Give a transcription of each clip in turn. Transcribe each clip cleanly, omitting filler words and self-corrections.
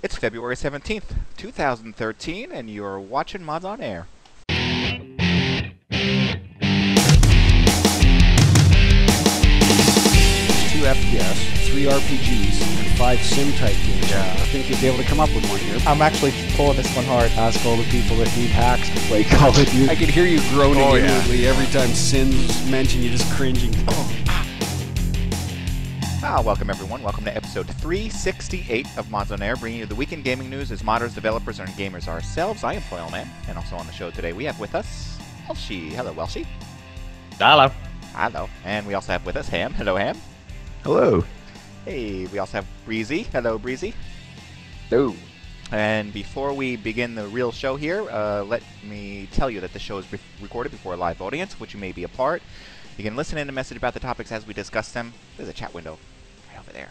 It's February 17th, 2013, and you're watching Mods on Air. 2 FPS, 3 RPGs, and 5 sim-type games. Yeah. I think you'd be able to come up with one here. I'm actually pulling this one hard. Ask all the people that need hacks to play Call of Duty. I could hear you groaning inwardly every time Sin's mentioned. You just cringing. Welcome everyone. Welcome to episode 368 of Mods on Air, bringing you the weekend gaming news as modders, developers, and gamers ourselves. I am foyleman, and also on the show today we have with us Welshy. Hello, Welshy. Hello. Hello. And we also have with us Ham. Hello, Ham. Hello. Hey, we also have Breesy. Hello, Breesy. Hello. And before we begin the real show here, let me tell you that the show is recorded before a live audience, which you may be a part. You can listen in and message about the topics as we discuss them. There's a chat window right over there.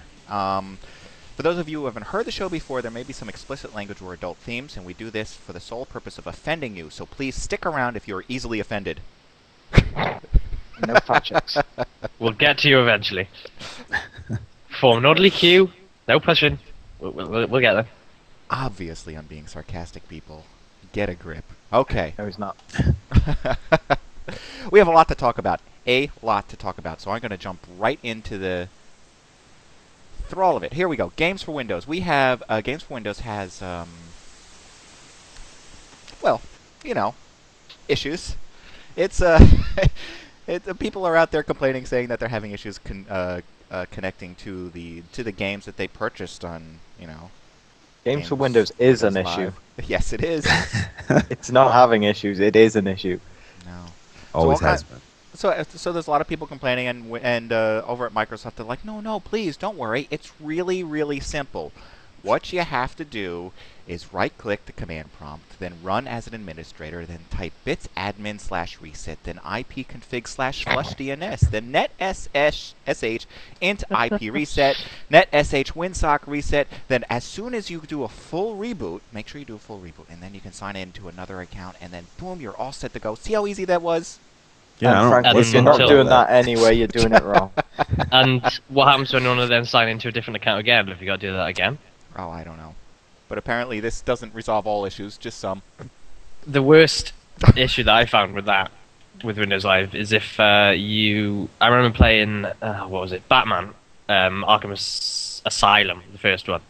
For those of you who haven't heard the show before, there may be some explicit language or adult themes, and we do this for the sole purpose of offending you, so please stick around if you're easily offended. No fat checks. We'll get to you eventually. Form an orderly queue. No pushing. We'll get there. Obviously, I'm being sarcastic, people. Get a grip. Okay. No, he's not. We have a lot to talk about. So I'm going to jump right into the thrall of it. Here we go. Games for Windows. We have Games for Windows has issues. It's people are out there complaining, saying that they're having issues connecting to the games that they purchased on Games for Windows is an Live. issue. Yes, it is. It's not having issues. It is an issue. No. Always has been. So there's a lot of people complaining, and over at Microsoft they're like, no, please don't worry. It's really, really simple. What you have to do is right-click the command prompt, then run as an administrator, then type bits admin/reset, then ipconfig/flush DNS, then netsh int IP reset, netsh winsock reset. Then as soon as you do a full reboot, make sure you do a full reboot, and then you can sign in to another account, and then boom, you're all set to go. See how easy that was? Yeah, frankly, if you're not doing that anyway, you're doing it wrong. And what happens when you want to then sign into a different account again? Have you got to do that again? Oh, I don't know. But apparently this doesn't resolve all issues, just some. The worst issue that I found with Windows Live is if I remember playing, what was it? Batman, Arkham Asylum, the first one.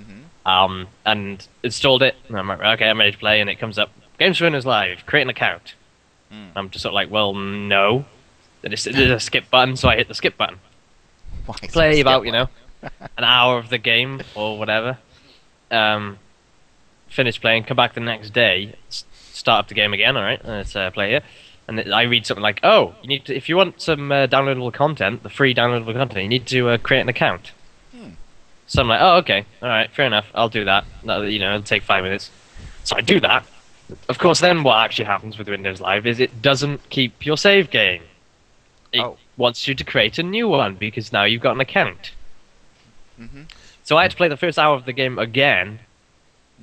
Mm-hmm. And installed it, and I'm like, okay, I'm ready to play, and it comes up, Games for Windows Live, create an account. I'm just sort of like, well, no. There's a skip button, so I hit the skip button. Why Play about, an hour of the game or whatever. Finish playing, come back the next day, start up the game again. All right, let's play it. And I read something like, "Oh, you need to, if you want some downloadable content, the free downloadable content, you need to create an account." So I'm like, "Oh, okay, all right, fair enough. I'll do that. No, it'll take 5 minutes." So I do that. Of course, then what actually happens with Windows Live is it doesn't keep your save game. It wants you to create a new one because now you've got an account. Mm-hmm. So I had to play the first hour of the game again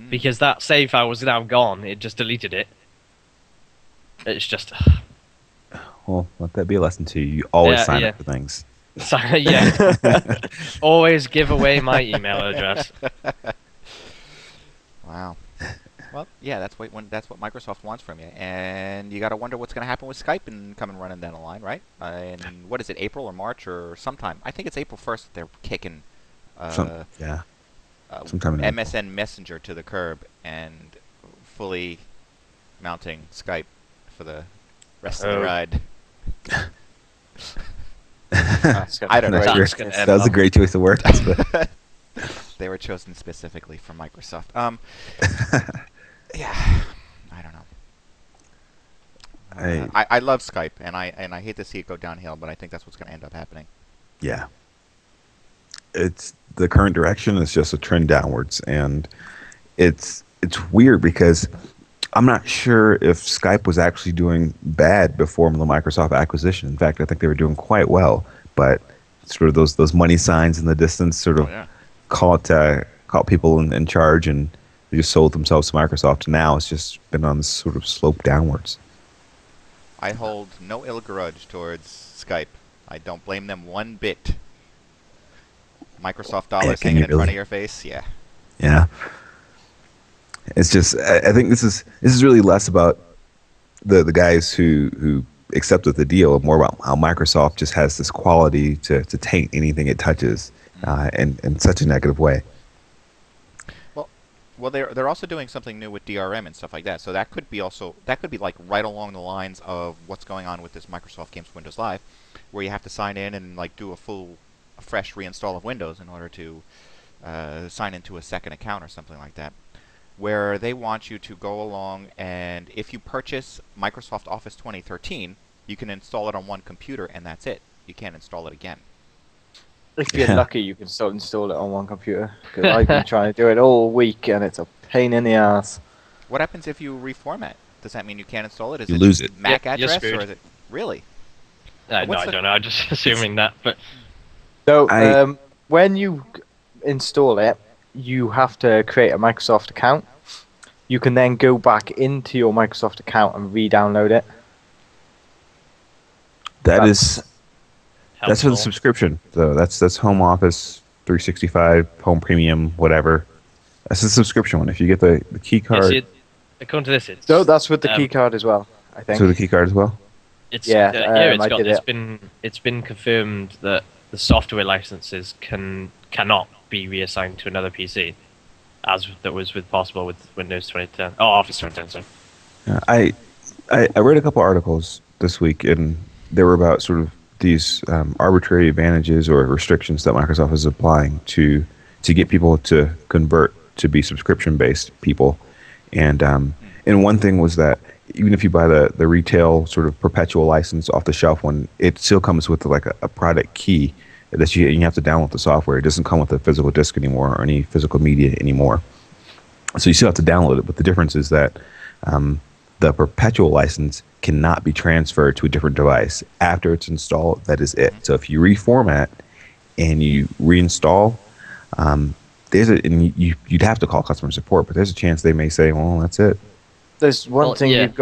because that save file was now gone. It just deleted it. It's just... Well, let that be a lesson to you. You always sign up for things. So, yeah. Always give away my email address. Wow. Well, yeah, that's what Microsoft wants from you, and you got to wonder what's going to happen with Skype and coming running down the line, right? And what is it, April or March or sometime? I think it's April 1st that they're kicking sometime in MSN April. Messenger to the curb and fully mounting Skype for the rest of the ride. I don't know. That was a great choice of words. But they were chosen specifically for Microsoft. Yeah, I don't know. I love Skype, and I hate to see it go downhill, but I think that's what's going to end up happening. Yeah, it's the current direction is just a trend downwards, and it's weird because I'm not sure if Skype was actually doing bad before the Microsoft acquisition. In fact, I think they were doing quite well, but sort of those money signs in the distance sort of caught people in charge, and they just sold themselves to Microsoft. And now it's just been on this sort of slope downwards. I hold no ill grudge towards Skype. I don't blame them one bit. Microsoft dollars hanging in front of your face, yeah. Yeah. It's just I think this is really less about the guys who accepted the deal, and more about how Microsoft just has this quality to taint anything it touches in such a negative way. Well, they're also doing something new with DRM and stuff like that. So that could be like right along the lines of what's going on with this Microsoft Games for Windows Live, where you have to sign in and like do a fresh reinstall of Windows in order to sign into a second account or something like that. Where they want you to go along, and if you purchase Microsoft Office 2013, you can install it on one computer and that's it. You can't install it again. If you're lucky, you can still install it on one computer. Because I've been trying to do it all week, and it's a pain in the ass. What happens if you reformat? Does that mean you can't install it? Is you it lose it. MAC Yep, address, or is it really? No, I don't know. I'm just assuming that. But So when you install it, you have to create a Microsoft account. You can then go back into your Microsoft account and re-download it. That's for helpful. the subscription. So that's Home Office 365, Home Premium, whatever. That's the subscription one. If you get the key card, according to this, it's No, that's with the key card as well, I think. so the key card as well. It's Yeah, here I did it. it's been confirmed that the software licenses cannot be reassigned to another PC, as that was possible with Windows 2010. Oh, Office 2010. Sorry. I read a couple articles this week, and they were about sort of these arbitrary advantages or restrictions that Microsoft is applying to get people to convert to be subscription-based people. And one thing was that even if you buy the retail sort of perpetual license off the shelf one, it still comes with like a product key that you have to download the software. It doesn't come with a physical disk anymore or any physical media anymore. So you still have to download it, but the difference is that the perpetual license cannot be transferred to a different device. After it's installed, that is it. So if you reformat and you reinstall, you'd have to call customer support, but there's a chance they may say, well, that's it. There's one thing you've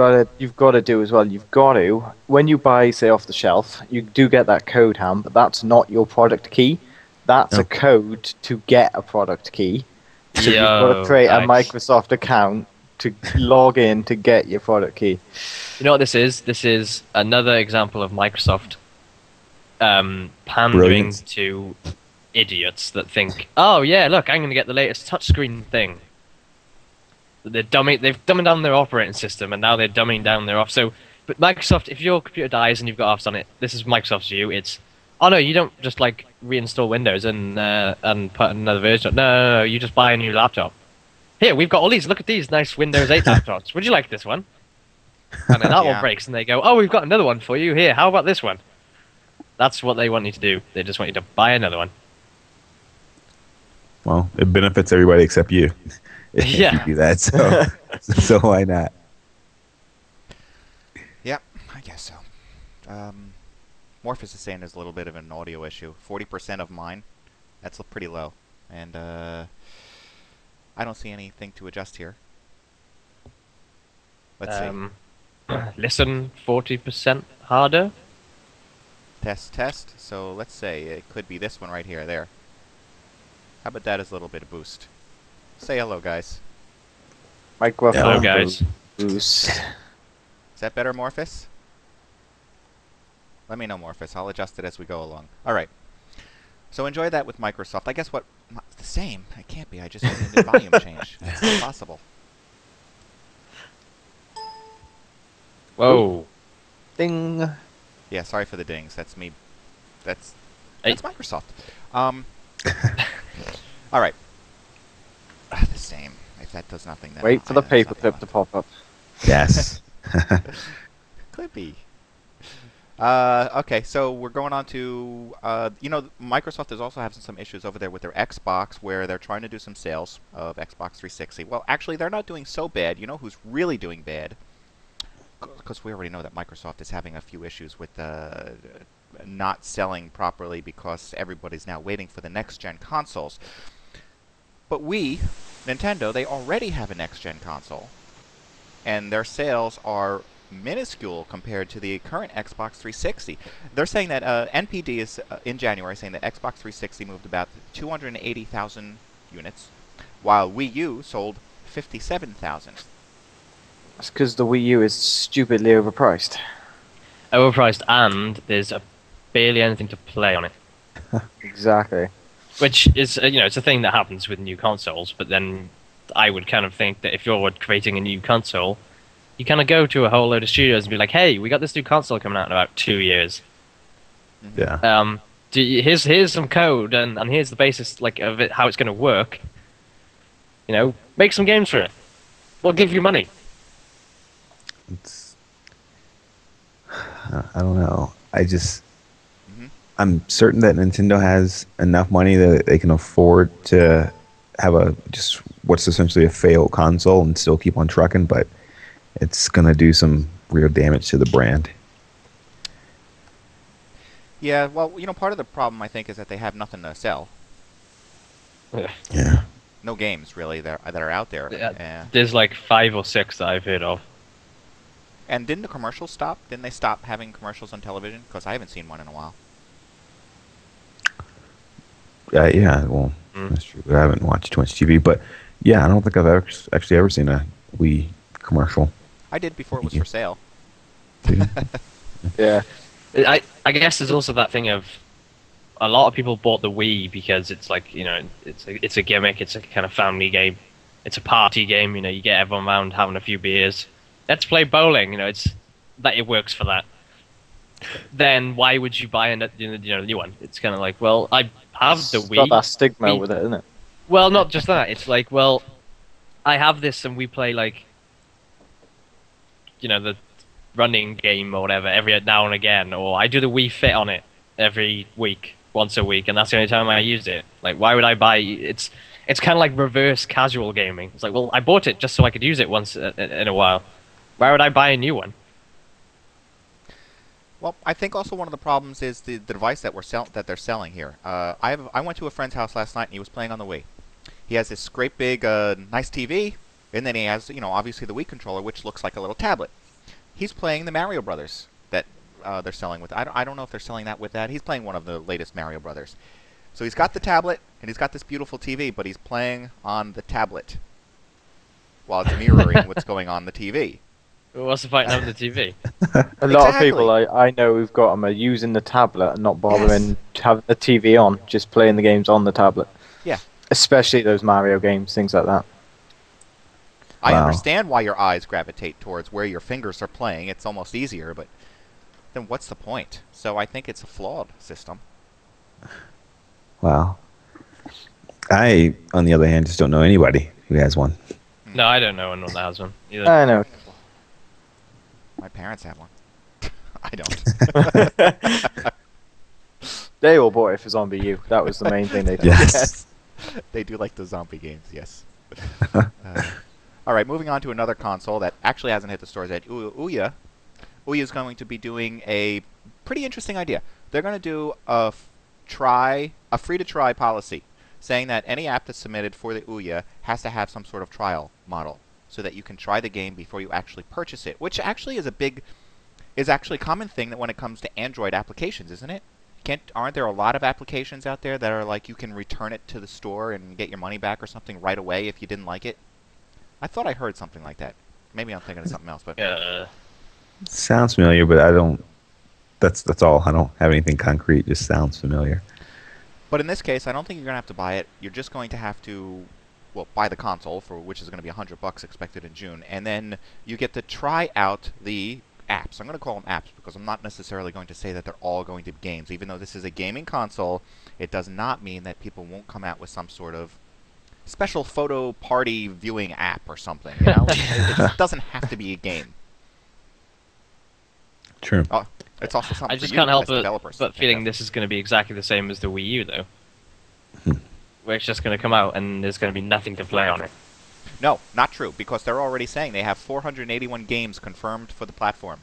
got to do as well. You've got to, when you buy, say, off the shelf, you do get that code ham, but that's not your product key. That's a code to get a product key. So you've got to create a Microsoft account to log in to get your product key. You know what this is? This is another example of Microsoft pandering to idiots that think, oh yeah, look, I'm going to get the latest touchscreen thing. They've dumbed down their operating system, and now they're dumbing down their Office. So, but Microsoft, if your computer dies and you've got Office on it, this is Microsoft's view. It's, oh no, you don't just like reinstall Windows and put another version. No, you just buy a new laptop. Here, we've got all these. Look at these nice Windows 8 laptops. Would you like this one? And then that one breaks, and they go, oh, we've got another one for you. Here, how about this one? That's what they want you to do. They just want you to buy another one. Well, it benefits everybody except you. If you do that, so why not? Yeah, I guess so. Morphus is saying there's a little bit of an audio issue. 40% of mine. That's pretty low. And I don't see anything to adjust here. Let's see. Listen 40% harder. Test. So let's say it could be this one right here. There. How about that as a little bit of boost? Say hello, guys. Microphone hello, guys. Boost. Is that better, Morphus? Let me know, Morphus. I'll adjust it as we go along. All right. So enjoy that with Microsoft. I guess what? The same. It can't be. I just did the volume change. It's impossible. Whoa. Ding. Yeah, sorry for the dings. That's me. That's Microsoft. All right. The same. If that does nothing, then Wait for the paperclip to pop up. Yes. Could be. Okay, so we're going on to, Microsoft is also having some issues over there with their Xbox, where they're trying to do some sales of Xbox 360. Well, actually, they're not doing so bad. You know who's really doing bad? Because we already know that Microsoft is having a few issues with not selling properly because everybody's now waiting for the next-gen consoles. But Nintendo, they already have a next-gen console, and their sales are minuscule compared to the current Xbox 360. They're saying that NPD is in January saying that Xbox 360 moved about 280,000 units, while Wii U sold $57,000. That's because the Wii U is stupidly overpriced. Overpriced, and there's barely anything to play on it. Exactly. Which is, it's a thing that happens with new consoles, but then I would kind of think that if you're creating a new console, you kind of go to a whole load of studios and be like, hey, we got this new console coming out in about 2 years. Yeah. Here's some code, and here's the basis of it, how it's going to work. Make some games for it. We'll give you money. I don't know. I'm certain that Nintendo has enough money that they can afford to have what's essentially a failed console and still keep on trucking, but it's gonna do some real damage to the brand. Yeah, well, part of the problem I think is that they have nothing to sell. Yeah. No games really that are out there. Yeah. There's 5 or 6 that I've heard of. And didn't the commercials stop? Didn't they stop having commercials on television? Because I haven't seen one in a while. Yeah, well, that's true. But I haven't watched too much TV. But yeah, I don't think I've actually ever seen a Wii commercial. I did before it was for sale. Yeah. I guess there's also that thing of a lot of people bought the Wii because it's it's a gimmick, it's a kind of family game, it's a party game. You get everyone around having a few beers. Let's play bowling. It's that it works for that. Then why would you buy a new one? It's kind of like, well, I have the Wii. Got that stigma with it, isn't it? Well, not just that. It's like, well, I have this, and we play the running game or whatever every now and again, or I do the Wii Fit on it every week, once a week, and that's the only time I use it. Why would I buy? It's kind of like reverse casual gaming. It's like, well, I bought it just so I could use it once in a while. Why would I buy a new one? Well, I think also one of the problems is the device that they're selling here. I went to a friend's house last night and he was playing on the Wii. He has this great big nice TV, and then he has obviously the Wii controller, which looks like a little tablet. He's playing the Mario Brothers that they're selling with. I don't know if they're selling that with that. He's playing one of the latest Mario Brothers. So he's got the tablet and he's got this beautiful TV, but he's playing on the tablet while it's mirroring what's going on the TV. What's the point of the TV? A lot of people I know who've got them are using the tablet and not bothering having the TV on, just playing the games on the tablet. Yeah. Especially those Mario games, things like that. I understand why your eyes gravitate towards where your fingers are playing. It's almost easier, but then what's the point? So I think it's a flawed system. Wow. I, on the other hand, just don't know anybody who has one. No, I don't know anyone that has one either. I know. My parents have one. I don't. They all bought it for Zombie U. That was the main thing they did. Yes. They do like the zombie games, yes. All right, moving on to another console that actually hasn't hit the stores yet. Ouya. Ouya is going to be doing a pretty interesting idea. They're going to do a free-to-try policy, saying that any app that's submitted for the Ouya has to have some sort of trial model, so that you can try the game before you actually purchase it, which actually is a common thing that when it comes to Android applications, isn't it? Aren't there a lot of applications out there that are like you can return it to the store and get your money back or something right away if you didn't like it? I thought I heard something like that. Maybe I'm thinking of something else, but sounds familiar, but I don't. That's all. I don't have anything concrete. Just sounds familiar. But in this case, I don't think you're gonna have to buy it. You're just going to have to, buy the console which is going to be $100 expected in June, and then you get to try out the apps. I'm going to call them apps because I'm not necessarily going to say that they're all going to be games. Even though this is a gaming console, it does not mean that people won't come out with some sort of special photo party viewing app or something. It doesn't have to be a game. True. It's also something I just for you can't help but feeling this is going to be exactly the same as the Wii U, though. Where it's just going to come out and there's going to be nothing to play on it. No, not true, because they're already saying they have 481 games confirmed for the platform.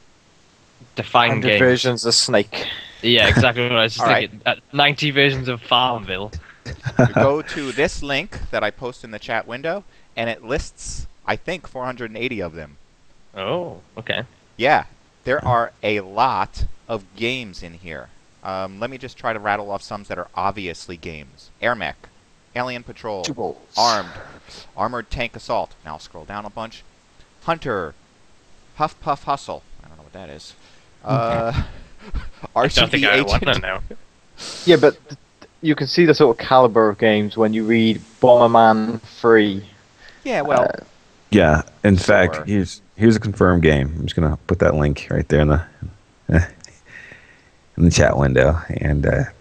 Define games. versions of Snake. Yeah, exactly what I was just thinking. 90 versions of Farmville. You go to this link that I post in the chat window, and it lists, I think, 480 of them. Oh, okay. Yeah, there are a lot of games in here. Let me just try to rattle off some that are obviously games. Air Mech, Alien Patrol. 2 volts. Armed. Armored Tank Assault. Now I'll scroll down a bunch. Hunter. Huff Puff Hustle. I don't know what that is. I don't think RCB I want to Agent. know. Yeah, but you can see the sort of caliber of games when you read Bomberman 3. Yeah, well, Yeah. In Sure. fact, here's a confirmed game. I'm just gonna put that link right there in the chat window, and But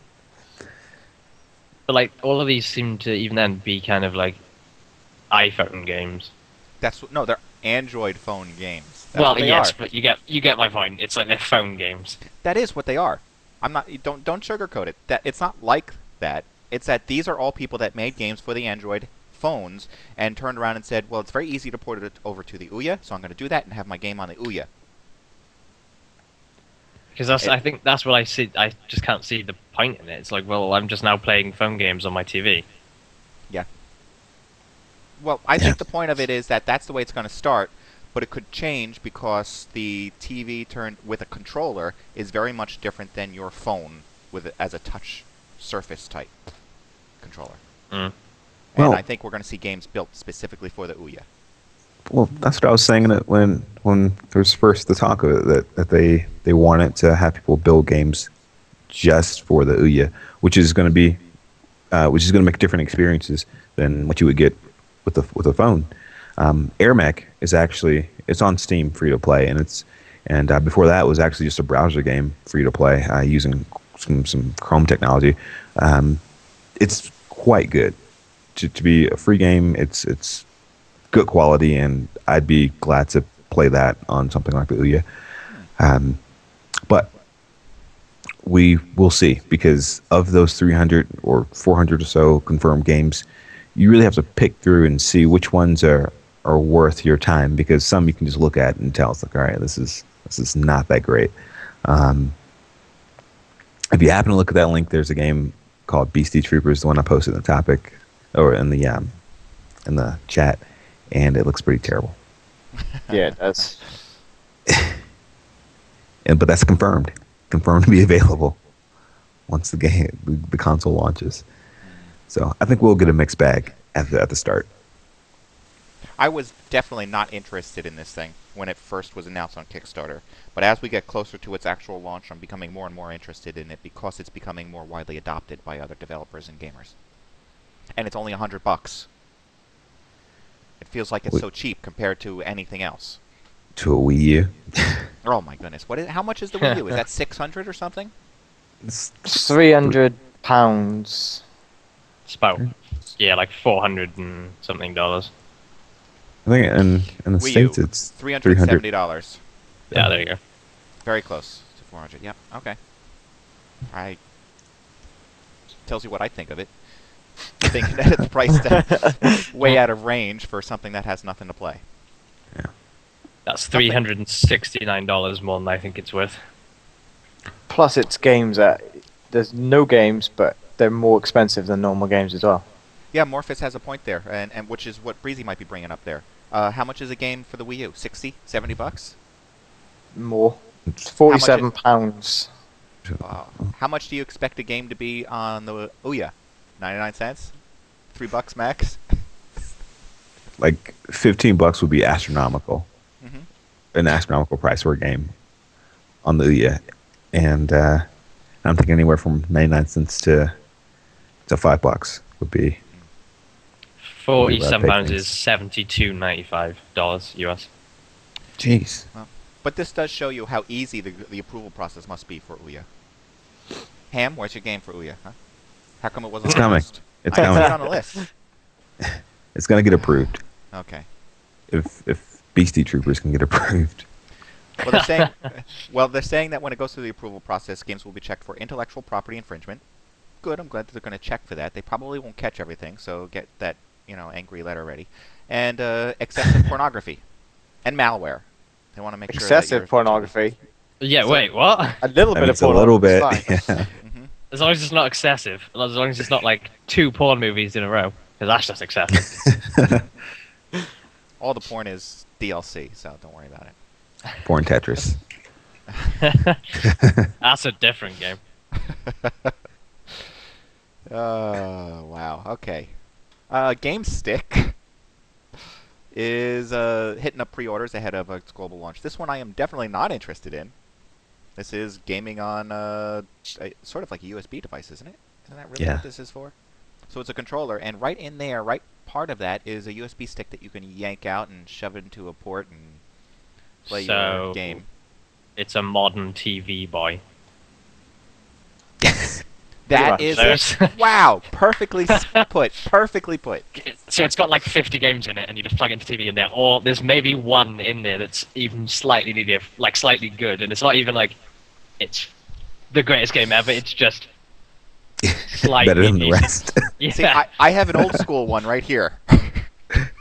like all of these seem to even then be kind of like iPhone games. no, they're Android phone games. That's Well, what they yes, are. but you get my point. It's like they're phone games. That is what they are. I'm not. Don't sugarcoat it. That it's not like that. It's that these are all people that made games for the Android phones and turned around and said, well, it's very easy to port it over to the Ouya, so I'm going to do that and have my game on the Ouya. Because I think that's what I see. I just can't see the point in it. It's like, well, I'm just now playing phone games on my TV. Yeah. Well, I think the point of it is that that's the way it's going to start, but it could change because the TV turned with a controller is very much different than your phone with it as a touch surface type controller. Mm. And Well- I think we're going to see games built specifically for the Ouya. well, that's what I was saying that when there was first the talk of it, that they wanted to have people build games just for the Ouya, which is going to make different experiences than what you would get with a phone. Air Mech is actually it's on Steam free to play, and before that was actually just a browser game free to play using some Chrome technology. It's quite good to be a free game. It's good quality, and I'd be glad to play that on something like the Ouya. But we will see, because of those 300 or 400 or so confirmed games, you really have to pick through and see which ones are worth your time, because some you can just look at and tell it's like, all right, this is not that great. If you happen to look at that link, there's a game called Beastie Troopers, the one I posted in the topic or in the chat, and it looks pretty terrible. Yeah, it does. But that's confirmed to be available once the console launches. So I think we'll get a mixed bag at the start. I was definitely not interested in this thing when it first was announced on Kickstarter, but as we get closer to its actual launch, I'm becoming more and more interested in it because it's becoming more widely adopted by other developers and gamers. And it's only $100. It feels like it's so cheap compared to anything else. To a Wii U. Oh my goodness! How much is the Wii U? Is that 600 or something? It's £300. It's about like $400 and something. I think in the Wii States U, it's $370. Yeah, there you go. Very close to 400. Yep. Okay. Tells you what I think of it. Thinking that it's priced way out of range for something that has nothing to play. That's $369 more than I think it's worth. Plus, it's games that there's no games, but they're more expensive than normal games as well. Yeah, Morphus has a point there, and which is what Breesy might be bringing up there. How much is a game for the Wii U? 60, $70? More. It's £47. How much do you expect a game to be on the Ouya? 99 cents? $3 max? like $15 would be astronomical. Mm-hmm. An astronomical price for a game on the Ouya, and I'm thinking anywhere from 99 cents to $5 would be. £47 is $72.95 US. Jeez. Well, but this does show you how easy the approval process must be for Ouya. Ham, where's your game for Ouya? Huh? How come it wasn't It's on coming. the list? It's I didn't see coming. it on the list. It's gonna get approved Okay. if Beastie Troopers can get approved. Well, they're saying that when it goes through the approval process, games will be checked for intellectual property infringement. Good. I'm glad that they're going to check for that. They probably won't catch everything, so get that angry letter ready. And excessive pornography and malware. They want to make sure that Excessive pornography. Yeah, wait, what? A little bit of It's a little bit. pornography. is fine. Yeah. Mm-hmm. As long as it's not excessive. As long as it's not like 2 porn movies in a row. Because that's just excessive. All the porn is DLC, so don't worry about it. Porn Tetris. That's a different game. Oh, wow. Okay. GameStick is hitting up pre-orders ahead of its global launch. This one I am definitely not interested in. This is gaming on sort of like a USB device, isn't it? Isn't that really what this is for? So it's a controller, and right in there, right part of that is a USB stick that you can yank out and shove it into a port and play your game. It's a modern TV boy. That is wow, perfectly put. Perfectly put. So it's got like 50 games in it, and you just plug into TV in there, or there's maybe one in there that's even slightly slightly good, and it's not even like it's the greatest game ever. It's just slightly better than the rest. Yeah. See, I have an old school one right here.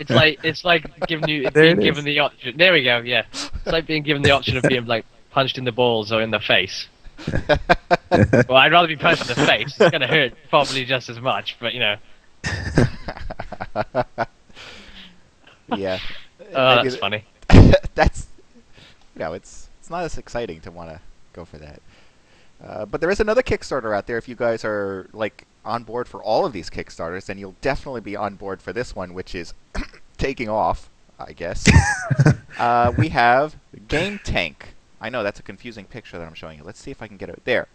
It's like being given the option. There we go. Yeah, it's like being given the option of being like punched in the balls or in the face. Well, I'd rather be punched in the face. It's gonna hurt probably just as much, but you know. Yeah. That's funny. That's it's not as exciting to want to go for that. But there is another Kickstarter out there. If you guys are like on board for all of these Kickstarters, then you'll definitely be on board for this one, which is taking off, I guess. We have Game Tank. I know that's a confusing picture that I'm showing you. Let's see if I can get it there.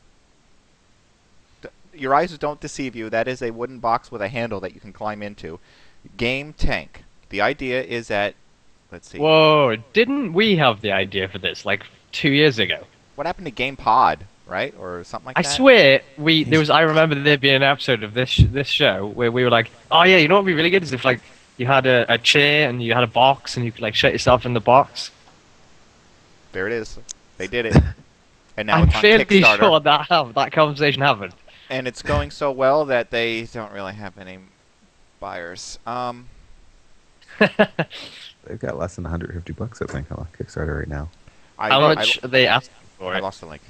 Your eyes don't deceive you. That is a wooden box with a handle that you can climb into. Game Tank. The idea is that, let's see. Whoa! Didn't we have the idea for this like 2 years ago? What happened to Game Pod, right, or something like that? I swear there was. I remember there being an episode of this show where we were like, oh yeah, you know what would be really good is if like you had a chair and you had a box and you could like shut yourself in the box. There it is. They did it. And now I'm it's on fairly Kickstarter. sure that conversation happened. And it's going so well that they don't really have any buyers. They've got less than $150, I think, on Kickstarter right now. How much are they asking for I it? lost the link.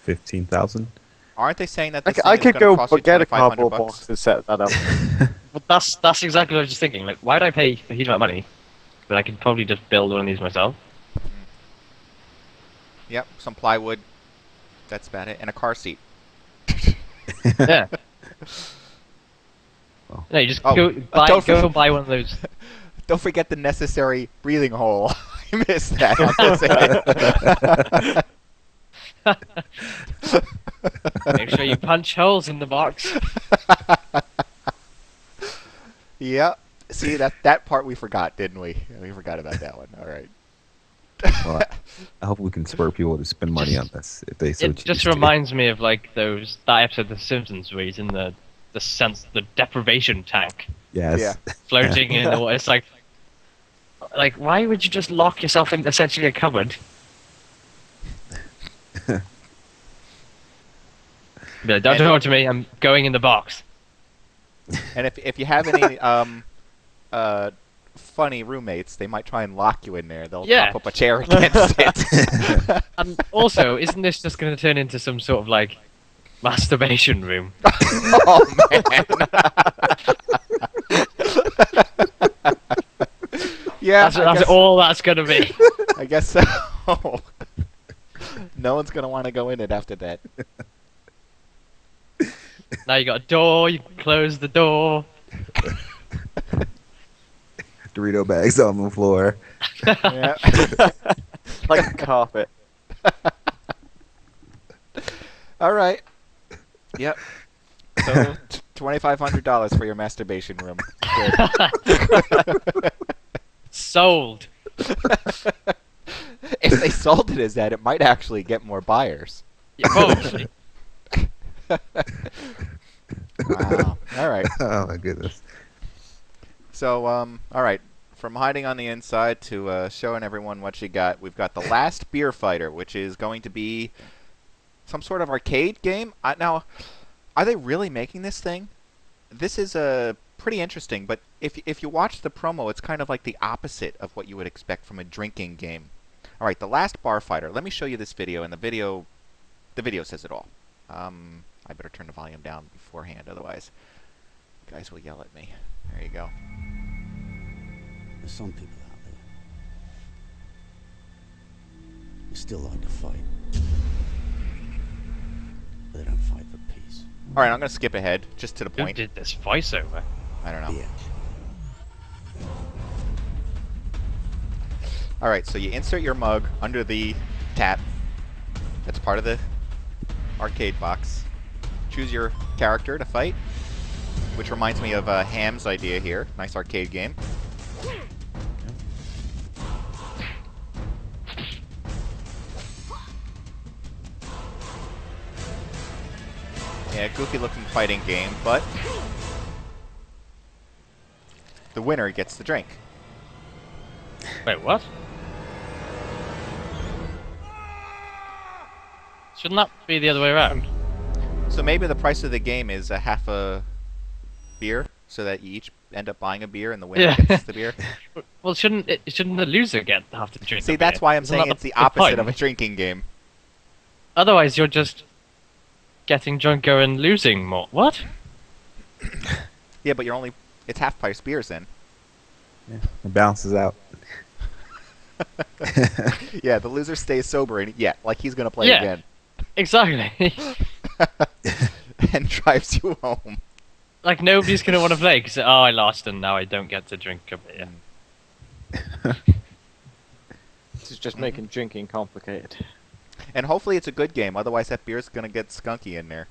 15,000. Aren't they saying that this I thing is could gonna go cost you get a $2,500 cardboard bucks? box to set that up. But that's exactly what I was just thinking. Like, why would I pay a huge amount of money? But I could probably just build one of these myself. Yep, some plywood. That's about it. And a car seat. Yeah. Well. No, you just Oh, go don't buy one of those. Don't forget the necessary breathing hole. I missed that. Make sure you punch holes in the box. Yeah. See, that part we forgot, didn't we? We forgot about that one. All right. Well, I hope we can spur people to spend money on this if they so It choose just to. reminds me of like that episode of The Simpsons where he's in the deprivation tank, Yes. Yeah. floating in the water. It's like why would you just lock yourself in essentially a cupboard? Don't talk to me. I'm going in the box. And if you have any funny roommates, they might try and lock you in there. They'll prop up a chair against it. And also, isn't this just going to turn into some sort of like masturbation room? Oh man. Yeah, That's all that's going to be. I guess so. No one's gonna want to go in it after that. Now you got a door. You can close the door. Dorito bags on the floor. Yeah. Like a carpet. All right. Yep. So $2,500 for your masturbation room. Good. Sold. If they sold it as that, it might actually get more buyers. Yeah, probably. Wow. All right. Oh my goodness. So, all right. From hiding on the inside to showing everyone what you got, we've got The Last Beer Fighter, which is going to be some sort of arcade game. Now, are they really making this thing? This is pretty interesting, but if you watch the promo, it's kind of like the opposite of what you would expect from a drinking game. All right, The Last Bar Fighter. Let me show you this video, and the video says it all. I better turn the volume down beforehand, otherwise you guys will yell at me. There you go. There's some people out there who still like to fight, but they don't fight for peace. All right, I'm going to skip ahead, just to the Who point. did this voiceover? I don't know. Bitch. All right, so you insert your mug under the tap. That's part of the arcade box. Choose your character to fight, which reminds me of Ham's idea here. Nice arcade game. Yeah, goofy looking fighting game, but the winner gets the drink. Wait, what? Shouldn't that be the other way around? So maybe the price of the game is a half a beer, so that you each end up buying a beer and the winner gets the beer. Well, shouldn't the loser get half the drink? See, that's why I'm saying it's the opposite of a drinking game. Otherwise, you're just getting drunker and losing more. What? Yeah, but it's half price beers then. Yeah, it balances out. Yeah, the loser stays sober and like he's gonna play Yeah. again. Exactly. And drives you home. Like nobody's gonna want to play because I lost and now I don't get to drink a beer. This is just making drinking complicated. And hopefully it's a good game, otherwise that beer's gonna get skunky in there.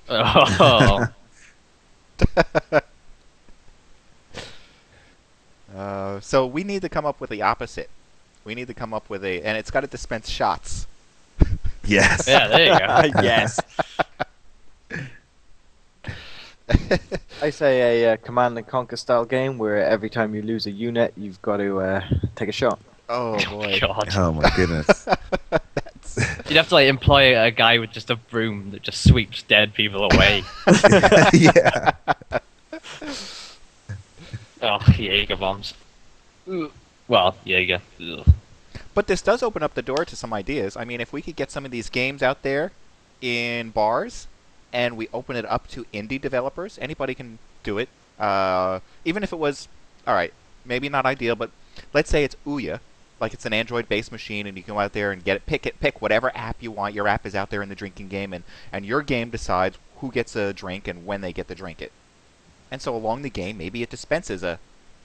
Oh. So we need to come up with the opposite. We need to come up with and it's got to dispense shots. Yes. Yeah, there you go. Yes. I say a Command and Conquer style game where every time you lose a unit, you've got to take a shot. Oh boy. God. Oh my goodness. You'd have to like employ a guy with just a broom that just sweeps dead people away. Yeah. Oh, Jaeger bombs. Ugh. Well, Jaeger. Ugh. But this does open up the door to some ideas. I mean, if we could get some of these games out there in bars, and we open it up to indie developers, anybody can do it. Even if it was, alright, maybe not ideal, but let's say it's Ouya, like it's an Android-based machine, and you can go out there and pick whatever app you want. Your app is out there in the drinking game, and your game decides who gets a drink and when they get to drink it. And so along the game, maybe it dispenses a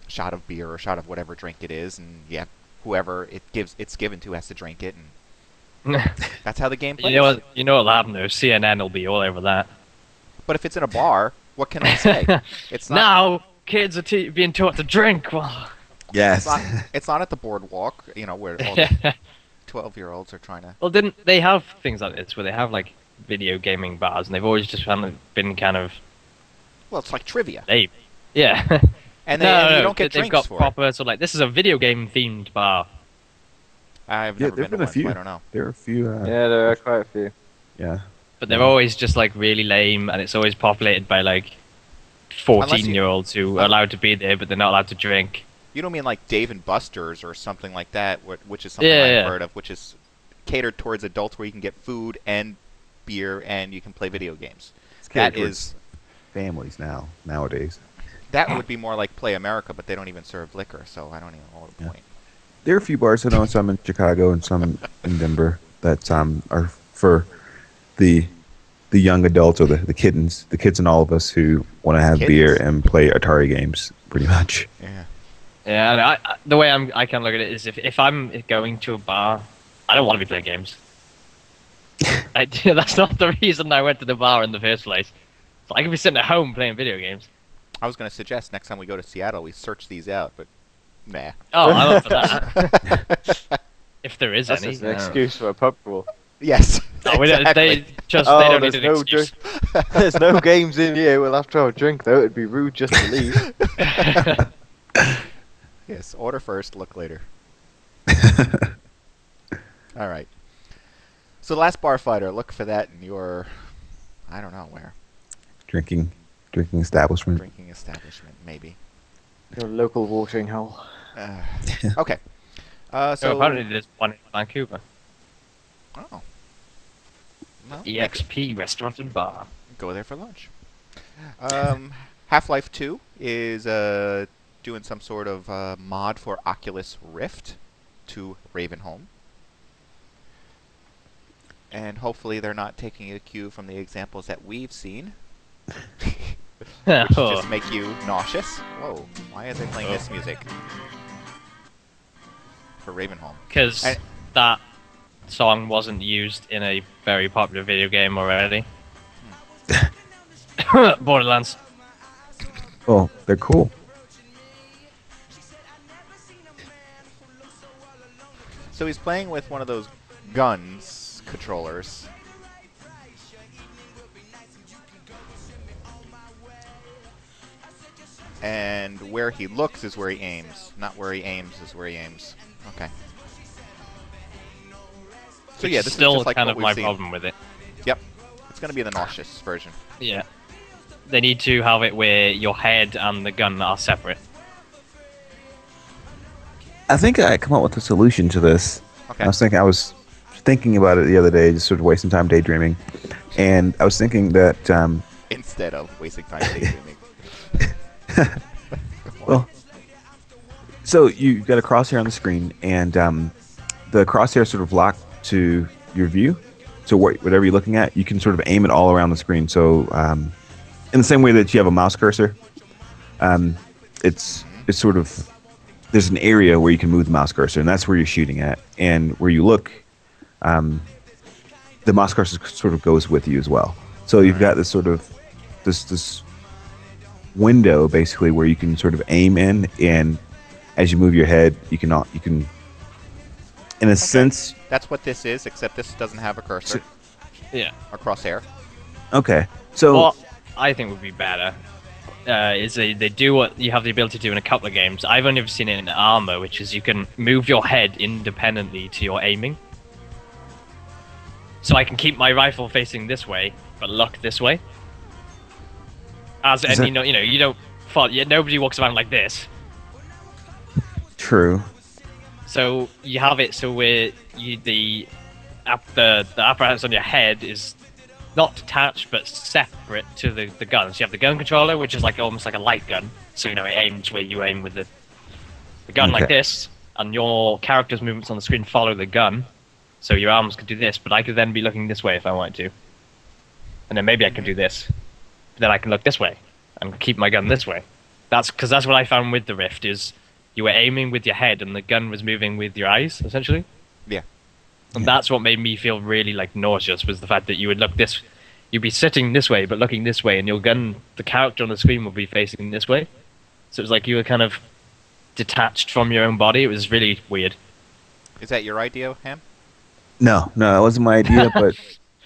shot of beer or a shot of whatever drink it is, and whoever it's given to has to drink it, and that's how the game plays. You know what'll happen though? CNN will be all over that. But if it's in a bar, what can I say? It's not. Now kids are being taught to drink. Well, Yes. It's not at the boardwalk, where all the 12-year-olds are trying to. well, didn't they have things like this where they have like video gaming bars, and they've always just been kind of Well, it's like trivia, yeah. and No, you no, don't get they've drinks got for proper sort of like this is a video game themed bar. it. I've Yeah, never there've been been to a few. one, so I don't know. There are a few. Yeah, there are quite a few. Yeah. But they're always just like really lame, and it's always populated by like 14-year-olds who are allowed to be there, but they're not allowed to drink. You don't mean like Dave and Buster's or something like that, which is something Yeah. I've heard of, which is catered towards adults, where you can get food and beer and you can play video games. That is families nowadays. that would be more like Play America, but they don't even serve liquor, so I don't even know the point. There are a few bars I know, some in Chicago and some in Denver, that are for the young adults or the kids and all of us who want to have beer and play Atari games, pretty much. Yeah. Yeah, and the way I can look at it is if I'm going to a bar, I don't want to be playing games. That's not the reason I went to the bar in the first place. So I could be sitting at home playing video games. I was going to suggest next time we go to Seattle, we search these out, but nah. Oh, I'm up for that. If there is That's any. just an excuse for a pub crawl. Yes. No, we don't, exactly. they don't need an there's excuse. there's no games in here. We'll have to have a drink, though. It'd be rude just to leave. Yes, order first, look later. All right. So Last Bar Fighter, look for that in your, I don't know where, Drinking establishment. drinking establishment, maybe. Your local watering hole. Okay. So So apparently there's one in Vancouver. Oh. Well, EXP Restaurant and Bar. go there for lunch. Half-Life 2 is doing some sort of mod for Oculus Rift to Ravenholm. And hopefully they're not taking a cue from the examples that we've seen. which just make you nauseous. Whoa, why are they playing this music? For Ravenholm. Because that song wasn't used in a very popular video game already. Borderlands. Oh, they're cool. So he's playing with one of those guns controllers. And where he looks is where he aims. Not where he aims is where he aims. Okay. So yeah, this still is just like kind what of my we've seen. problem with it. Yep. It's going to be the nauseous version. Yeah. They need to have it where your head and the gun are separate. I think I come up with a solution to this. Okay. I was thinking about it the other day, just sort of wasting time daydreaming, and I was thinking that Instead of wasting time daydreaming. well, so you've got a crosshair on the screen, and the crosshair is sort of locked to your view. So whatever you're looking at, you can sort of aim it all around the screen. So in the same way that you have a mouse cursor, it's sort of, there's an area where you can move the mouse cursor, and that's where you're shooting at. And where you look, the mouse cursor sort of goes with you as well. So you've got this sort of this window basically where you can sort of aim in, and as you move your head, you can in a sense. That's what this is, except this doesn't have a cursor. Yeah. A crosshair. Okay. So what I think would be better is they do what you have the ability to do in a couple of games. I've only ever seen it in Armor, which is you can move your head independently to your aiming. So I can keep my rifle facing this way, but look this way. You don't nobody walks around like this. True. So you have it so where the apparatus on your head is not detached but separate to the gun. So you have the gun controller, which is like almost like a light gun. So it aims where you aim with the gun like this, and your character's movements on the screen follow the gun. So your arms could do this, but I could then be looking this way if I wanted to. And then maybe I can do this. But then I can look this way and keep my gun this way. That's what I found with the Rift is you were aiming with your head and the gun was moving with your eyes, essentially. Yeah. And that's what made me feel really like nauseous, was the fact that you'd be sitting this way but looking this way, and your gun, the character on the screen would be facing this way. So it was like you were kind of detached from your own body. It was really weird. Is that your idea, Ham? No, that wasn't my idea,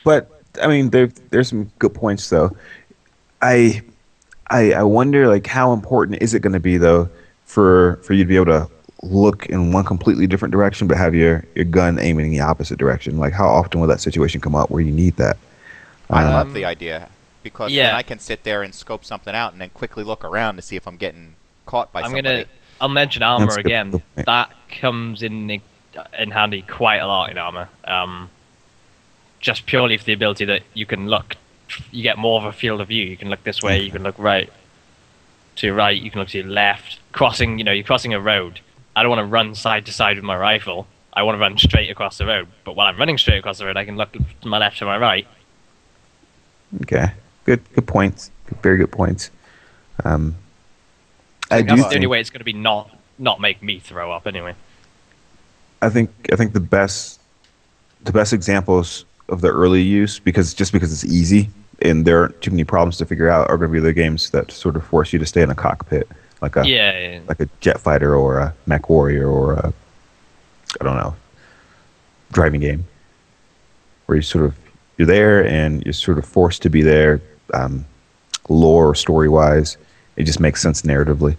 but I mean, there's some good points though. I wonder, like, how important is it going to be though for you to be able to look in one completely different direction but have your gun aiming in the opposite direction? Like, how often will that situation come up where you need that? I love the idea, because then I can sit there and scope something out and then quickly look around to see if I'm getting caught by somebody. I'll mention Armor That's again. good. That comes in handy quite a lot in Armor. Just purely for the ability that you can look, you get more of a field of view. You can look this way, you can look right to your right, you can look to your left. You're crossing a road. I don't want to run side to side with my rifle. I want to run straight across the road. But while I'm running straight across the road, I can look to my left to my right. Okay, good points. Very good points. That's the only way it's going to be not make me throw up anyway. I think the best examples of the early use, because it's easy and there aren't too many problems to figure out, are going to be the games that sort of force you to stay in a cockpit, like a jet fighter or a mech warrior or a, I don't know, driving game, where you're there and you're sort of forced to be there, lore or story wise. It just makes sense narratively,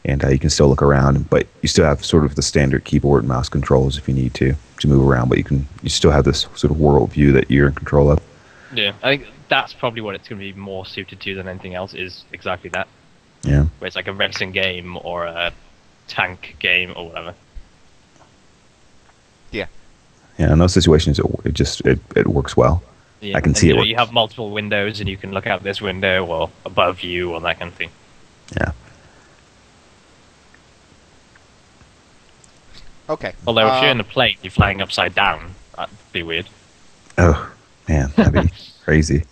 and you can still look around, but you still have sort of the standard keyboard and mouse controls if you need to move around, but you still have this sort of world view that you're in control of. Yeah, I think that's probably what it's going to be more suited to than anything else, is exactly that. Yeah. Where it's like a racing game or a tank game or whatever. Yeah. Yeah, in those situations, it works well. Yeah. I can see it. You have multiple windows, and you can look out this window or above you or that kind of thing. Yeah. Okay. Although if you're in a plane, you're flying upside down. That'd be weird. Oh man, that'd be crazy.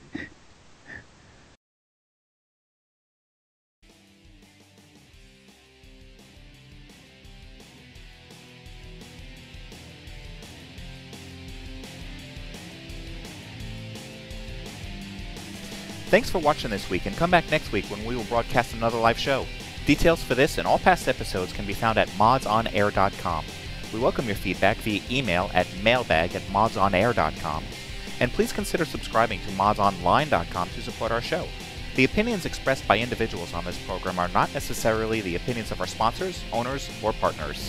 Thanks for watching this week, and come back next week when we will broadcast another live show. Details for this and all past episodes can be found at MODSonair.com. We welcome your feedback via email at mailbag@modsonair.com. And please consider subscribing to modsonline.com to support our show. The opinions expressed by individuals on this program are not necessarily the opinions of our sponsors, owners, or partners.